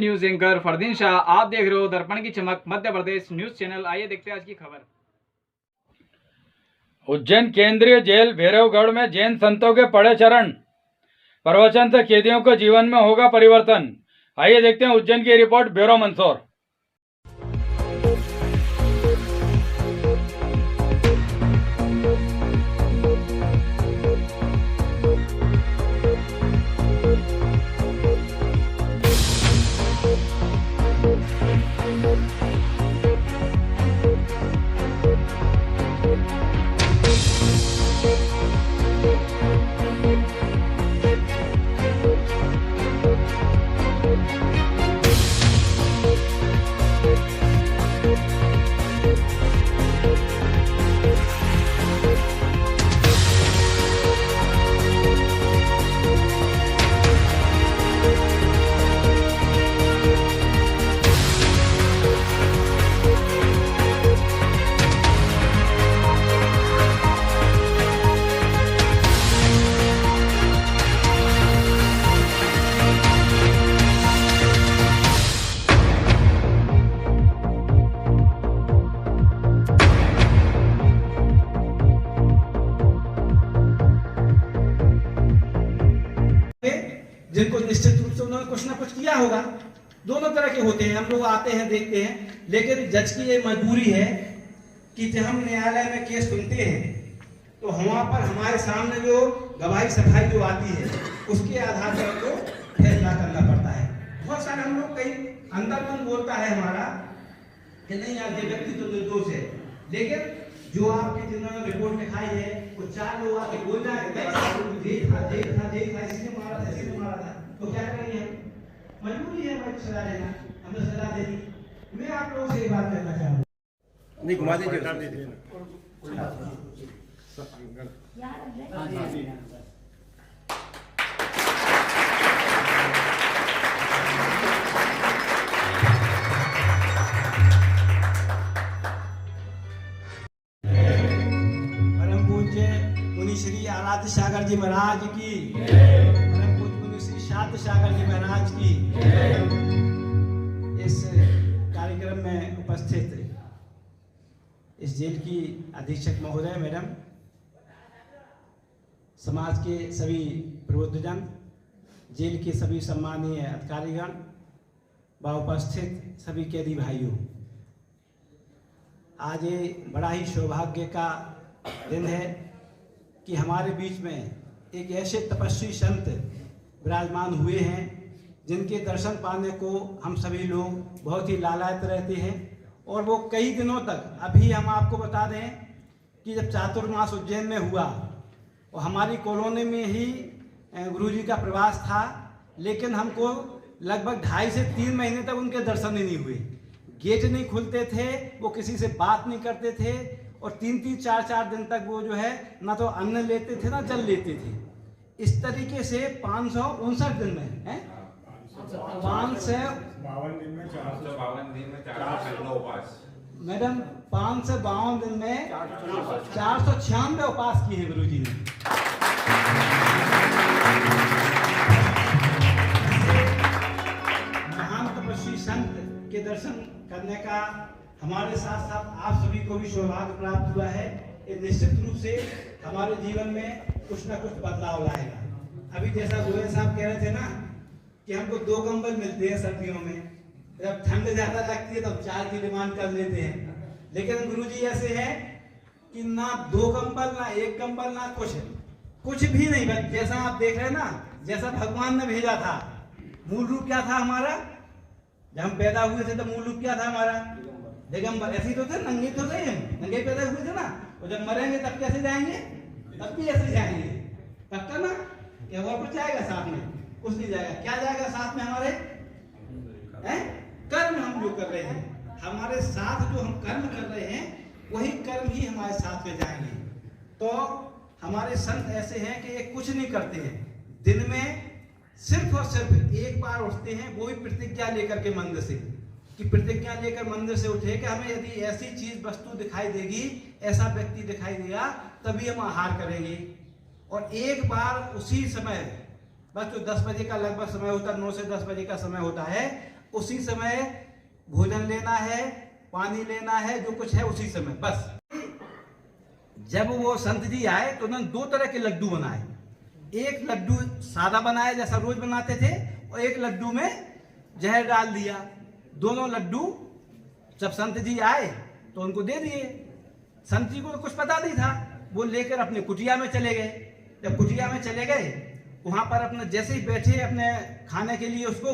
News anchor Fardeen Shah, आप देख रहे हो दर्पण की चमक मध्य प्रदेश न्यूज चैनल। आइए देखते हैं आज की खबर। उज्जैन केंद्रीय जेल भैरवगढ़ में जैन संतों के पड़े चरण, प्रवचन से कैदियों के जीवन में होगा परिवर्तन। आइए देखते हैं उज्जैन की रिपोर्ट, ब्यूरो मंदसौर। जिनको निश्चित रूप से उन्होंने कुछ ना कुछ किया होगा। दोनों तरह के होते हैं, हम लोग आते हैं देखते हैं, लेकिन जज की ये मजबूरी है कि जब हम न्यायालय में केस सुनते हैं तो वहां पर हमारे सामने जो गवाही सफाई जो आती है उसके आधार पर हमको फैसला करना पड़ता है। बहुत सारे हम लोग कई अंदर मन बोलता है हमारा कि नहीं यार ये व्यक्ति तो निर्दोष है, लेकिन जो आपके जिन्होंने रिपोर्ट दिखाई है वो 4 लोग आके बोल रहे हैं तो क्या करेंगे, मजबूरी है हमारी सजा देना, हमें सजा देनी। मैं आप लोगों से एक बात कहना चाहूँगा, नहीं घुमा दीजिए। परम पूज्य मुनि श्री आराध्य सागर जी महाराज की, परम पूज्य मुनि श्री शांत सागर जी महाराज की। इस कार्यक्रम में उपस्थित इस जेल की अधीक्षक महोदय मैडम, समाज के सभी प्रबुद्धजन, जेल के सभी सम्मानीय अधिकारीगण व उपस्थित सभी कैदी भाइयों, आज ये बड़ा ही सौभाग्य का दिन है कि हमारे बीच में एक ऐसे तपस्वी संत विराजमान हुए हैं जिनके दर्शन पाने को हम सभी लोग बहुत ही लालायित रहते हैं। और वो कई दिनों तक, अभी हम आपको बता दें कि जब चातुर्मास उज्जैन में हुआ और हमारी कॉलोनी में ही गुरुजी का प्रवास था, लेकिन हमको लगभग 2.5 से 3 महीने तक उनके दर्शन ही नहीं हुए। गेट नहीं खुलते थे, वो किसी से बात नहीं करते थे और 3-3, 4-4 दिन तक वो जो है ना तो अन्न लेते थे ना जल लेते थे। इस तरीके से 559 दिन में है, 552 दिन में 452 उपास, मैडम 552 दिन में 496 उपास किए हैं गुरुजी ने। महान तपस्वी संत के दर्शन करने का हमारे साथ साथ आप सभी को भी सौभाग्य प्राप्त हुआ है। ये निश्चित रूप से हमारे जीवन में कुछ ना कुछ बदलाव लाएगा। अभी जैसा गोयल साहब कह रहे थे ना कि हमको 2 कंबल मिलते हैं सर्दियों में, जब ठंड ज्यादा लगती है तब 4 की डिमांड कर लेते हैं, लेकिन गुरुजी ऐसे हैं कि ना 2 कंबल ना 1 कंबल ना कुछ भी नहीं, बस जैसा आप देख रहे हैं ना, जैसा भगवान ने भेजा था। मूल रूप क्या था हमारा, जब हम पैदा हुए थे तो मूल रूप क्या था हमारा, दिगंबर। ऐसे ही तो थे, नंगे तो थे, हम नंगे पैदा हुए थे ना, और जब मरेंगे तब कैसे जाएंगे, तब भी ऐसे जाएंगे। पक्का ना, क्या और कुछ जाएगा साथ में, कुछ नहीं जाएगा। क्या जाएगा साथ में हमारे, कर्म हम जो कर रहे हैं, हमारे साथ जो हम कर्म कर रहे हैं वही कर्म ही हमारे साथ में जाएंगे। तो हमारे संत ऐसे हैं कि ये कुछ नहीं करते हैं, दिन में सिर्फ और सिर्फ एक बार उठते हैं, वो भी प्रतिज्ञा लेकर के मंदिर से, कि प्रतिज्ञा लेकर मंदिर से उठे कि हमें यदि ऐसी चीज वस्तु दिखाई देगी, ऐसा व्यक्ति दिखाई देगा, तभी हम आहार करेंगे। और एक बार उसी समय, बस जो 10 बजे का लगभग समय होता है, 9 से 10 बजे का समय होता है, उसी समय भोजन लेना है, पानी लेना है, जो कुछ है उसी समय बस। जब वो संत जी आए तो उन्होंने 2 तरह के लड्डू बनाए। एक लड्डू सादा बनाया जैसा रोज बनाते थे, और एक लड्डू में जहर डाल दिया। दोनों लड्डू जब संत जी आए तो उनको दे दिए। संत जी को कुछ पता नहीं था, वो लेकर अपने कुटिया में चले गए। जब कुटिया में चले गए, वहां पर अपने जैसे ही बैठे अपने खाने के लिए, उसको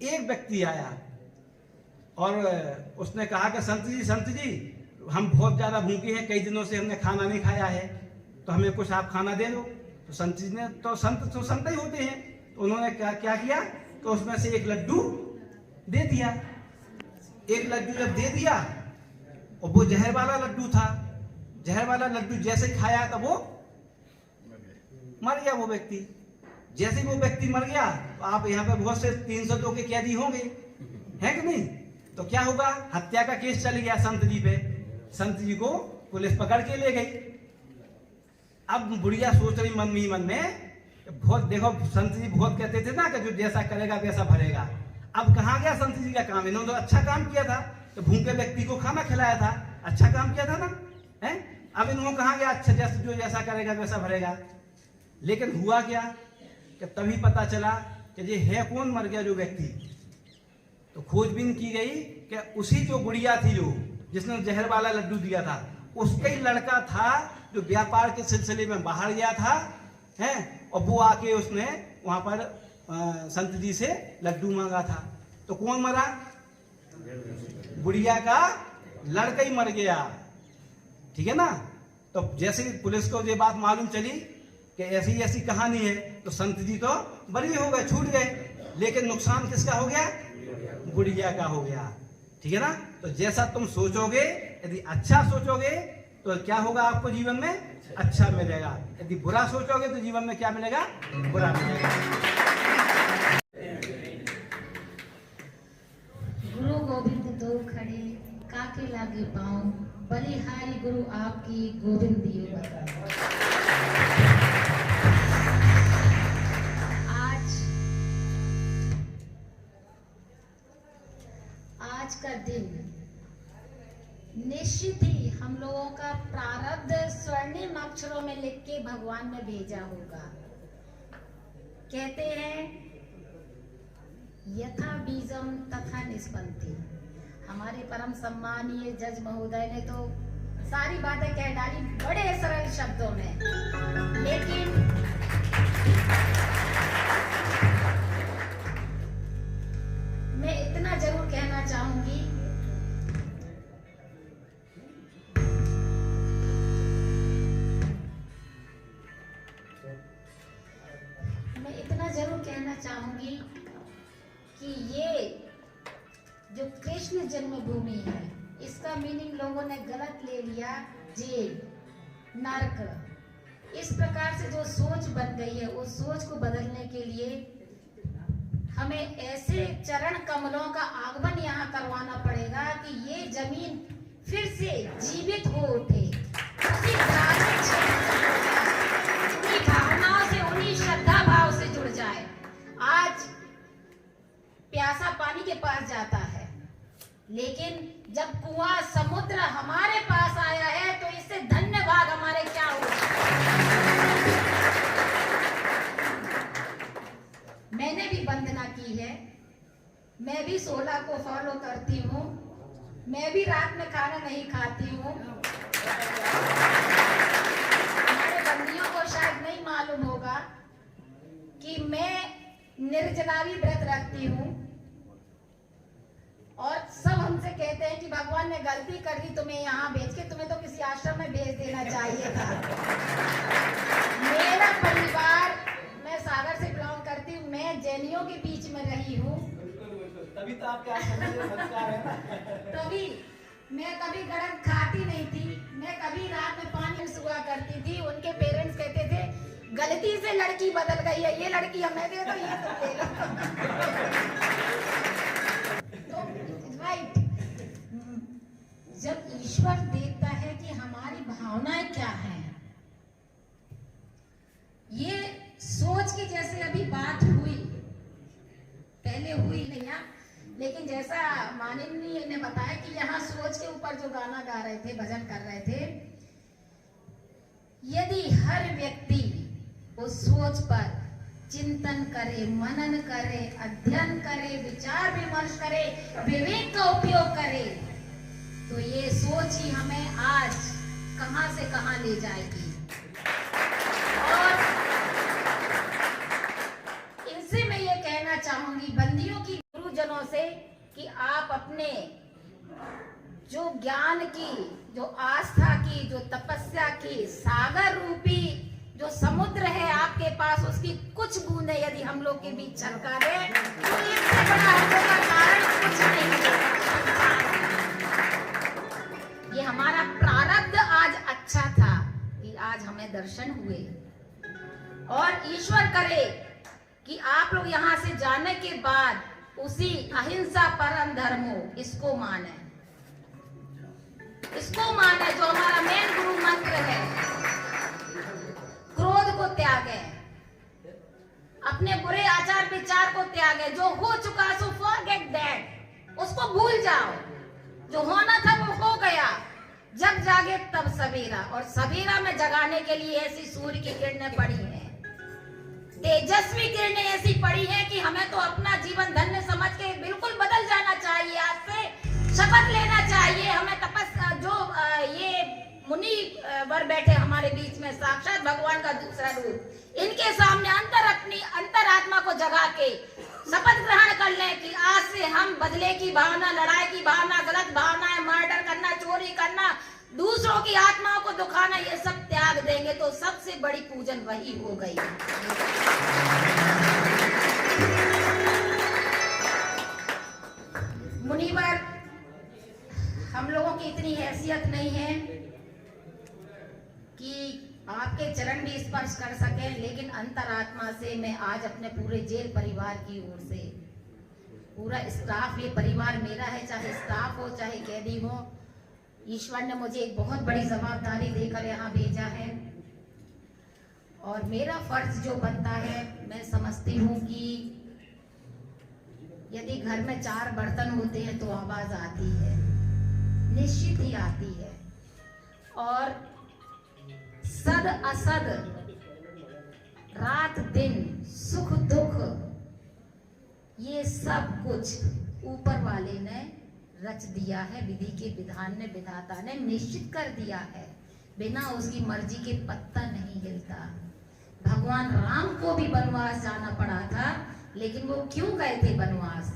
एक व्यक्ति आया और उसने कहा कि संत जी हम बहुत ज्यादा भूखे हैं, कई दिनों से हमने खाना नहीं खाया है, तो हमें कुछ आप खाना दे दो। तो संत जी ने तो संत ही होते हैं, तो उन्होंने क्या किया कि उसमें से एक लड्डू दे दिया। एक लड्डू जब दे दिया, और वो जहर वाला लड्डू था, जहर वाला लड्डू जैसे खाया तो वो मर गया वो व्यक्ति। जैसे ही वो व्यक्ति मर गया, तो आप यहाँ पे बहुत से 302 के कैदी होंगे, है कि नहीं? तो क्या होगा, हत्या का केस चल गया संत जी पे। संत जी को पुलिस पकड़ के ले गई। अब बुढ़िया सोच रही मन ही मन में, बहुत देखो संत जी बहुत कहते थे ना कि जो जैसा करेगा वैसा भरेगा। अब कहाँ गया संत जी का काम? इन्होंने तो अच्छा काम किया था, तो भूखे व्यक्ति को खाना खिलाया था, अच्छा काम किया था ना, है? अब इन्होंने कहाँ गया, अच्छा जैसा जो जैसा करेगा वैसा भरेगा। लेकिन हुआ क्या कि तभी पता चला कि ये है कौन मर गया जो व्यक्ति। तो खोजबीन की गई कि उसी जो गुड़िया थी, जो जिसने जहर वाला लड्डू दिया था, उसका ही लड़का था जो व्यापार के सिलसिले में बाहर गया था, हैं? और वो आके उसने वहां पर संत जी से लड्डू मांगा था। तो कौन मरा? गुड़िया का लड़का ही मर गया, ठीक है ना? तो जैसे पुलिस को ये बात मालूम चली कि ऐसी ऐसी कहानी है, तो संत जी तो बरी हो गए, छूट गए। लेकिन नुकसान किसका हो गया? गुड़िया का हो गया, ठीक है ना? तो जैसा तुम सोचोगे, यदि अच्छा सोचोगे तो क्या होगा, आपको जीवन में अच्छा मिलेगा। यदि बुरा सोचोगे तो जीवन में क्या मिलेगा? बुरा मिलेगा। गुरु गोविंद दो खड़े, काके लागे पाँव, बलिहारी गुरु आपकी गोविंद दियो बताओ। आज का दिन निश्चित ही हम लोगों का प्रारब्ध स्वर्णिम अक्षरों में लिख के भगवान ने भेजा होगा। कहते हैं यथा बीजम तथा निष्पन्ति। हमारे परम सम्मानीय जज महोदय ने तो सारी बातें कह डाली बड़े सरल शब्दों में, लेकिन मैं इतना जरूर कहना चाहूंगी, कि ये जो कृष्ण जन्मभूमि है, इसका मीनिंग लोगों ने गलत ले लिया, जेल, नरक। इस प्रकार से जो सोच बन गई है, उस सोच को बदलने के लिए हमें ऐसे चरण कमलों का आगमन यहाँ करवाना पड़ेगा कि ये जमीन फिर से जीवित हो उठे, उसी धार्मिक उन्हीं भावनाओं से, उन्हीं श्रद्धा भाव से जुड़ जाए। आज प्यासा पानी के पास जाता है, लेकिन जब कुआं समुद्र हमारे पास आया है तो इससे धन्यवाद हमारे क्या हो। मैंने भी वंदना की है, मैं भी 16 को फॉलो करती हूँ, मैं भी रात में खाना नहीं खाती हूँ। हमारे बंदियों को शायद नहीं मालूम होगा कि मैं निर्जलावी व्रत रखती हूँ, और सब हमसे कहते हैं कि भगवान ने गलती कर दी तुम्हें यहाँ भेज के, तुम्हें तो किसी आश्रम में भेज देना चाहिए था। मेरा परिवार, मैं सागर से बिलोंग करती हूँ, मैं जैनियों के बीच में रही हूँ, तभी तो आपके आश्रम में संस्कार है ना। तभी मैं कभी गरम खाती नहीं थी, मैं कभी रात में पानी सुबह करती थी। उनके पेरेंट्स कहते थे गलती से लड़की बदल गई है, ये लड़की हमें दे दो, ये तुम ले लो। तो राइट, जब ईश्वर देखता है कि हमारी भावनाएं क्या हैं, ये सोच के जैसे अभी बात हुई, पहले हुई नहीं, लेकिन जैसा माननीय ने बताया कि यहाँ सोच के ऊपर जो गाना गा रहे थे, भजन कर रहे थे, यदि हर व्यक्ति उस सोच पर चिंतन करे, मनन करे, अध्ययन करे, विचार विमर्श करे, विवेक का उपयोग करे, तो ये सोच ही हमें आज कहां से कहां ले जाएगी। और इनसे मैं ये कहना चाहूंगी बंदियों की, गुरुजनों से, कि आप अपने जो ज्ञान की, जो आस्था की, जो तपस्या की सागर रूपी जो समुद्र है आपके पास, उसकी कुछ बूंदे यदि हम लोग के बीच छलका दे तो इससे बड़ा हमलों का कारण कुछ नहीं है। ये हमारा प्रारब्ध आज अच्छा था कि आज हमें दर्शन हुए, और ईश्वर करे कि आप लोग यहाँ से जाने के बाद उसी अहिंसा परम धर्मो इसको माने, इसको माने जो हमारा मेन गुरु मंत्र है। क्रोध को त्यागे, अपने बुरे आचार विचार को त्यागे, जो हो चुका सो फॉरगेट दैट, उसको भूल जाओ, जो होना था वो हो गया। जब जागे तब सवेरा, और सवेरा में जगाने के लिए ऐसी सूर्य की किरणें पड़ी हैं, तेजस्वी किरणें ऐसी पड़ी हैं कि हमें तो अपना जीवन धन्य समझ के बिल्कुल बदल जाना चाहिए। आज से शपथ लेना चाहिए हमें तपस्या, जो ये मुनि वर बैठे हमारे बीच में, साक्षात भगवान का दूसरा रूप, इनके सामने अपनी अंतरात्मा को जगा के शपथ ग्रहण कर लें कि आज से हम बदले की भावना, लड़ाई की भावना, गलत भावनाएं, मर्डर करना, चोरी करना, दूसरों की आत्माओं को दुखाना, ये सब त्याग देंगे तो सबसे बड़ी पूजन वही हो गई। मुनिवर, हम लोगों की इतनी हैसियत नहीं है कि आपके चरण भी स्पर्श कर सके, लेकिन अंतरात्मा से मैं आज अपने पूरे जेल परिवार की ओर से, पूरा स्टाफ, ये परिवार मेरा है, चाहे स्टाफ हो चाहे कैदी हो, ईश्वर ने मुझे एक बहुत बड़ी जवाबदारी देकर यहाँ भेजा है, और मेरा फर्ज जो बनता है, मैं समझती हूँ कि यदि घर में 4 बर्तन होते हैं तो आवाज आती है, निश्चित ही आती है, और सद असद, रात दिन, सुख दुख, ये सब कुछ ऊपर वाले ने रच दिया है, विधि के विधान ने, विधाता ने निश्चित कर दिया है, बिना उसकी मर्जी के पत्ता नहीं हिलता। भगवान राम को भी वनवास जाना पड़ा था, लेकिन वो क्यों गए थे वनवास?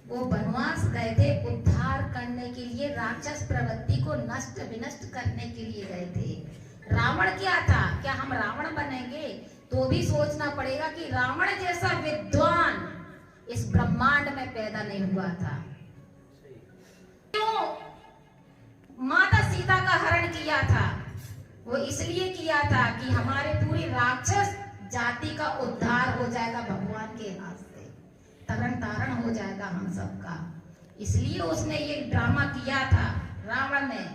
वो वनवास गए थे उद्धार करने के लिए, राक्षस प्रवृत्ति को नष्ट विनष्ट करने के लिए गए थे। रावण क्या था? क्या हम रावण बनेंगे? तो भी सोचना पड़ेगा कि रावण जैसा विद्वान इस ब्रह्मांड में पैदा नहीं हुआ था। क्यों माता सीता का हरण किया था? वो इसलिए किया था कि हमारे पूरी राक्षस जाति का उद्धार हो जाएगा भगवान के हाथ से, तरण तारण हो जाएगा हम सबका, इसलिए उसने ये ड्रामा किया था रावण ने।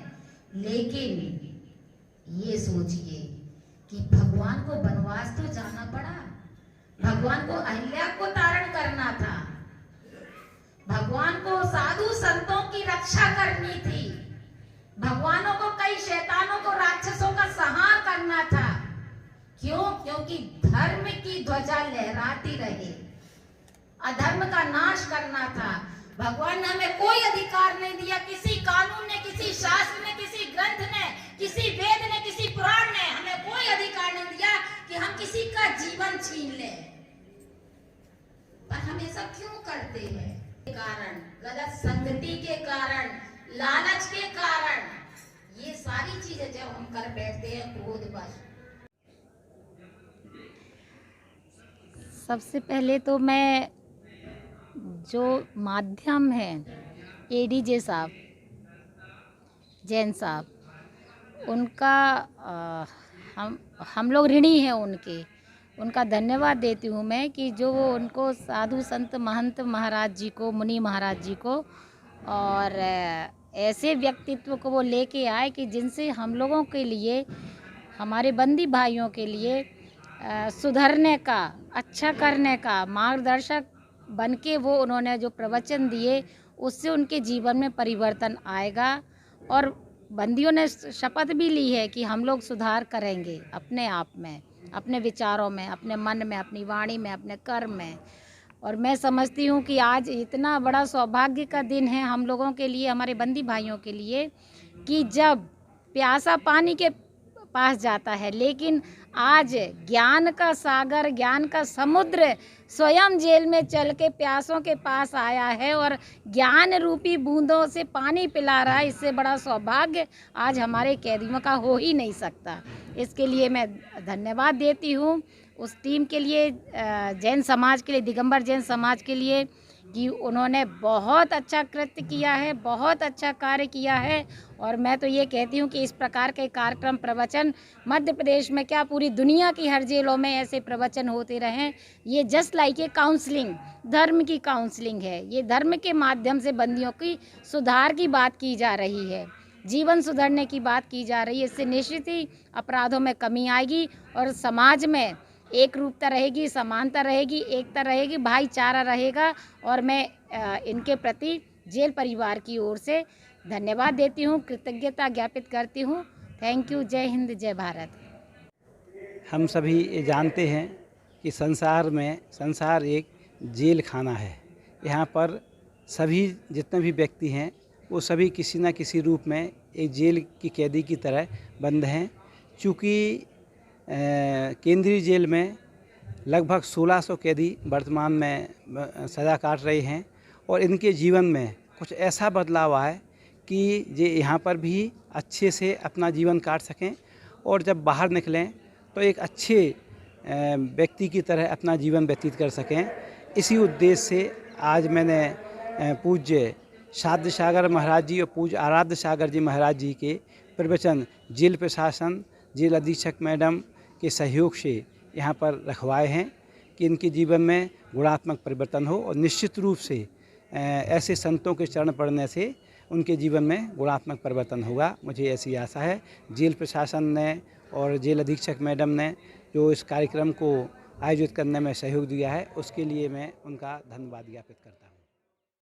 लेकिन ये सोचिए कि भगवान को वनवास तो जाना पड़ा, भगवान को अहिल्या को तारण करना था, भगवान को साधु संतों की रक्षा करनी थी, भगवानों को कई शैतानों को, राक्षसों का संहार करना था। क्यों? क्योंकि धर्म की ध्वजा लहराती रहे, अधर्म का नाश करना था। भगवान ने हमें कोई अधिकार नहीं दिया, किसी कानून ने, किसी शास्त्र ने, किसी ग्रंथ ने, किसी वेद ने, किसी पुराण ने हमें कोई अधिकार नहीं दिया कि हम किसी का जीवन छीन लें। पर हम ये सब क्यों करते हैं? कारण गलत संगति के कारण, लालच के कारण, ये सारी चीजें जब हम कर बैठते हैं क्रोधवश। सबसे पहले तो मैं जो माध्यम है एडीजे साहब, जैन साहब, उनका हम लोग ऋणी हैं उनका धन्यवाद देती हूँ मैं कि जो वो उनको साधु संत महंत महाराज जी को, मुनि महाराज जी को, और ऐसे व्यक्तित्व को वो लेके आए कि जिनसे हम लोगों के लिए, हमारे बंदी भाइयों के लिए सुधरने का, अच्छा करने का, मार्गदर्शक बन के वो उन्होंने जो प्रवचन दिए उससे उनके जीवन में परिवर्तन आएगा। और बंदियों ने शपथ भी ली है कि हम लोग सुधार करेंगे अपने आप में, अपने विचारों में, अपने मन में, अपनी वाणी में, अपने कर्म में। और मैं समझती हूँ कि आज इतना बड़ा सौभाग्य का दिन है हम लोगों के लिए, हमारे बंदी भाइयों के लिए, कि जब प्यासा पानी के पास जाता है, लेकिन आज ज्ञान का सागर, ज्ञान का समुद्र स्वयं जेल में चल के प्यासों के पास आया है और ज्ञान रूपी बूंदों से पानी पिला रहा है। इससे बड़ा सौभाग्य आज हमारे कैदियों का हो ही नहीं सकता। इसके लिए मैं धन्यवाद देती हूँ उस टीम के लिए, जैन समाज के लिए, दिगंबर जैन समाज के लिए, कि उन्होंने बहुत अच्छा कृत्य किया है, बहुत अच्छा कार्य किया है। और मैं तो ये कहती हूँ कि इस प्रकार के कार्यक्रम, प्रवचन मध्य प्रदेश में क्या पूरी दुनिया की हर जेलों में ऐसे प्रवचन होते रहें। ये जस्ट लाइक ये काउंसलिंग, धर्म की काउंसलिंग है। ये धर्म के माध्यम से बंदियों की सुधार की बात की जा रही है, जीवन सुधरने की बात की जा रही है। इससे निश्चित ही अपराधों में कमी आएगी और समाज में एक रूपता रहेगी, समानता रहेगी, एकता रहेगी, भाईचारा रहेगा। और मैं इनके प्रति जेल परिवार की ओर से धन्यवाद देती हूँ, कृतज्ञता ज्ञापित करती हूँ। Thank you. जय हिंद, जय भारत। हम सभी ये जानते हैं कि संसार एक जेल खाना है। यहाँ पर सभी जितने भी व्यक्ति हैं वो सभी किसी न किसी रूप में एक जेल की कैदी की तरह बंद हैं। चूँकि केंद्रीय जेल में लगभग 1600 कैदी वर्तमान में सज़ा काट रहे हैं और इनके जीवन में कुछ ऐसा बदलाव आए कि ये यहाँ पर भी अच्छे से अपना जीवन काट सकें और जब बाहर निकलें तो एक अच्छे व्यक्ति की तरह अपना जीवन व्यतीत कर सकें। इसी उद्देश्य से आज मैंने पूज्य साध्य सागर महाराज जी और पूज्य आराध्य सागर जी महाराज जी के प्रवचन जेल प्रशासन, जेल अधीक्षक मैडम के सहयोग से यहाँ पर रखवाए हैं कि इनके जीवन में गुणात्मक परिवर्तन हो। और निश्चित रूप से ऐसे संतों के चरण पड़ने से उनके जीवन में गुणात्मक परिवर्तन होगा, मुझे ऐसी आशा है। जेल प्रशासन ने और जेल अधीक्षक मैडम ने जो इस कार्यक्रम को आयोजित करने में सहयोग दिया है उसके लिए मैं उनका धन्यवाद ज्ञापित करता हूँ।